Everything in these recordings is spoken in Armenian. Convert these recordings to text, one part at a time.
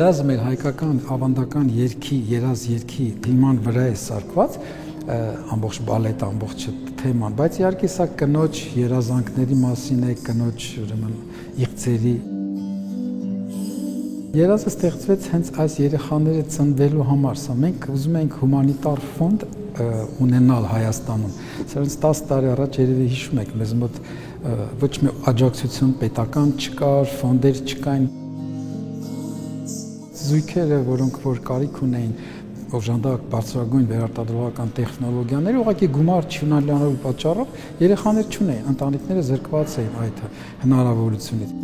երազը մեր հայկական ավանդական երգի, երազ երգի հիման վրա է սարքված, ամբողջ բալետը, ամբողջ թեման, բայց իհարկե սա կնոջ երազանքների մասին է, կնոջ ուրեմն իղձերի։ Երազը ստեղծվեց հենց այս երեխաները ծնվելու համար, սա մենք ուզում ենք հումանիտար ֆոնդ ունենալ Հայաստանում։ Սրանց 10 տարի առաջ երևի հիշում եք, մեզ մոտ ոչ մի աջակցություն պետական չկար, ֆոնդեր չկային։ Զույգերը, որոնք որ կարիք ունեին օժանդակ բարձրագույն վերարտադրողական տեխնոլոգիաներ, ուղղակի գումար չունենալու պատճառով երեխաներ չունեին, ընտանիքները զրկված էին այդ հնարավորությունից։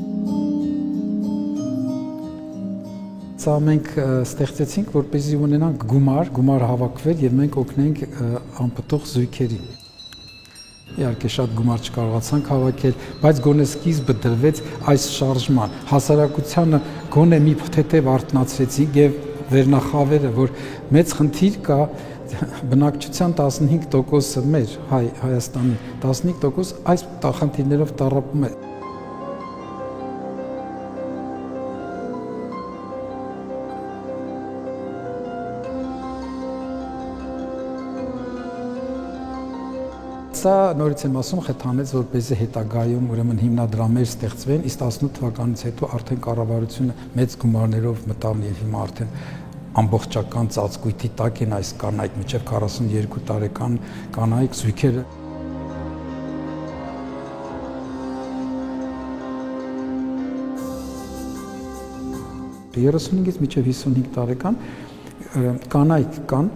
Սա մենք ստեղծեցինք, որպեսզի ունենանք գումար հավաքվեր եւ մենք օգնենք անպտուղ զույգերին։ Իհարկե շատ գումար չկարողացանք հավաքել, բայց գոնե սկիզբը դրվեց այս շարժման։ Հասարակությանը գոնե մի թեթև արթնացրեցինք եւ վերնախավերը, որ մեծ խնդիր կա բնակչության 15%-ը մեր Հայաստանի 15% այս խնդիրներով տառապում է։ Սա նորից եմ ասում խթանեց, որպեսզի հետագայում ուրեմն հիմնադրամներ ստեղծվեն, իսկ 18 թվականից հետո արդեն կառավարությունը մեծ գումարներով մտավ եւ հիմա արդեն ամբողջական ծածկույթի տակ են այս կանայք, մինչեւ 42 տարեկան կանայք զույգերը։ Երեսունից մինչև 55 տարեկան կանայք կան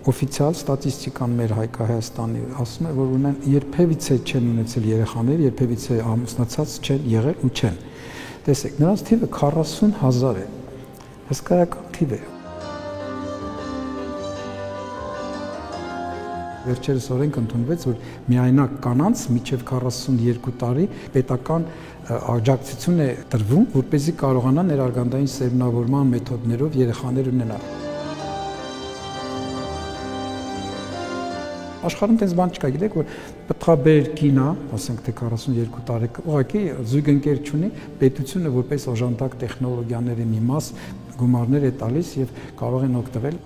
օֆիցիալ ստատիստիկան մեր Հայաստանի ասում է, որ ունեն երբևիցե չեն ունեցել երեխաներ, երբևիցե ամուսնացած չեն եղել ու չեն։ Տեսեք, նրանց թիվը 40,000 է։ Հսկայական թիվ է։ Վերջերս օրենք ընդունվեց, որ միայնակ կանանց մինչև 42 տարի պետական աջակցություն է տրվում, որպեսզի կարողանան ներարգանդային սերմնավորման մեթոդներով երեխաներ ունենալ։ Աշխարհում տես բան չկա, գիտեք, որ պտղաբեր կինա, ասենք թե 42 տարեկան, ուղղակի զույգընկեր չունի, պետությունը որպես օժանդակ տեխնոլոգիաների մի մաս գումարներ է տալիս եւ կարող են օգտվել։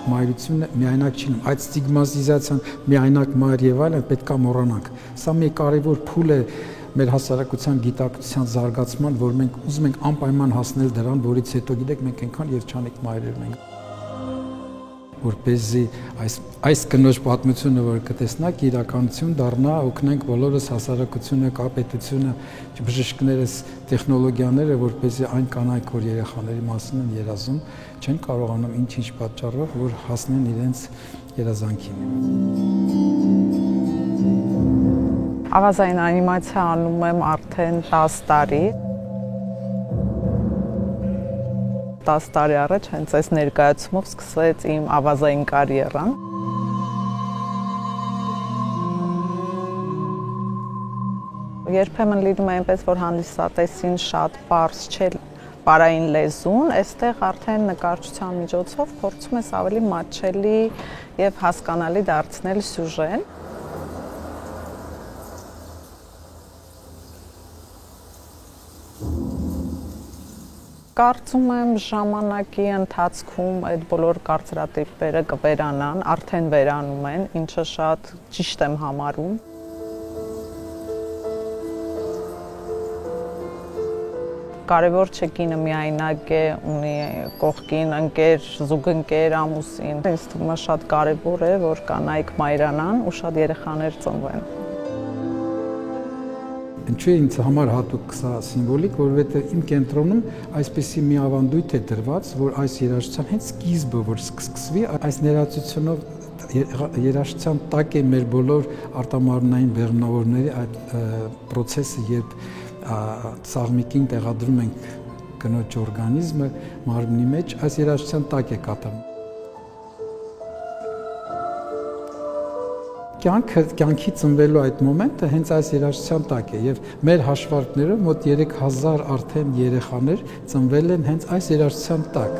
Մայրությունը միայնակ չի, այդ ստիգմատիզացիան միայնակ մայր եւ այլն պետք է մոռանանք։ Սա մի կարևոր փուլ է մեր հասարակության գիտակցության զարգացման, որ մենք ուզում ենք անպայման հասնել դրան, որից հետո գիտեք մենք այնքան երջանիկ մայրեր ենք, որպեսզի այս կնոջ պատմությունը, որ կտեսնակ, իրականություն դառնա, օգնենք բոլորս հասարակությունը, կապետությունը, բժիշկներս, տեխնոլոգիաները, որպեսզի այն կանայք, որ երեխաների մասին են երազում, չեն կարողանում ինչ-ինչ պատճառով, որ հասնեն իրենց երազանքին։ Ավազային անիմացիա անում եմ արդեն 10 տարի։ 10 տարի առաջ հենց այս ներկայացումով սկսվեց իմ ավազային կարիերան։ Երբեմն լինում է այնպես, որ հանդիսատեսին շատ պարզ չէ պարային լեզուն, այստեղ արդեն նկարչության միջոցով փորձում ես ավելի մատչելի եւ հասկանալի դարձնել սյուժեն։ Կարծում եմ ժամանակի ընթացքում այդ բոլոր կարծրատիպերը կվերանան, արդեն վերանում են, ինչը շատ ճիշտ եմ համարում։ Կարևոր չէ կինը միայնակ է, ունի կողքին ընկեր, զուգընկեր, ամուսին։ Ինձ թվում է շատ կարևոր է, որ կանայք մայրանան ու շատ երեխաներ ծնվեն։ Ինչու է ինձ համար հատուկ սա սիմվոլիկ, որովհետև իմ կենտրոնում այսպեսի մի ավանդույթ է դրված, որ այս երաժշտության հենց սկիզբը, որ սկսվի, այս ներածությունով երաժշտության տակ է մեր բոլոր արտամարմնային բեղմնավորների այդ process-ը, երբ սաղմիկին տեղադրում ենք կնոջ օրգանիզմը մարմնի մեջ, այս երաժշտության տակ է կատարվում։ Կյանքի ծնվելու այդ մոմենտը հենց այս երաժշտության տակ է եւ մեր հաշվարկներով մոտ 3000 արդեն երեխաներ ծնվել են հենց այս երաժշտության տակ։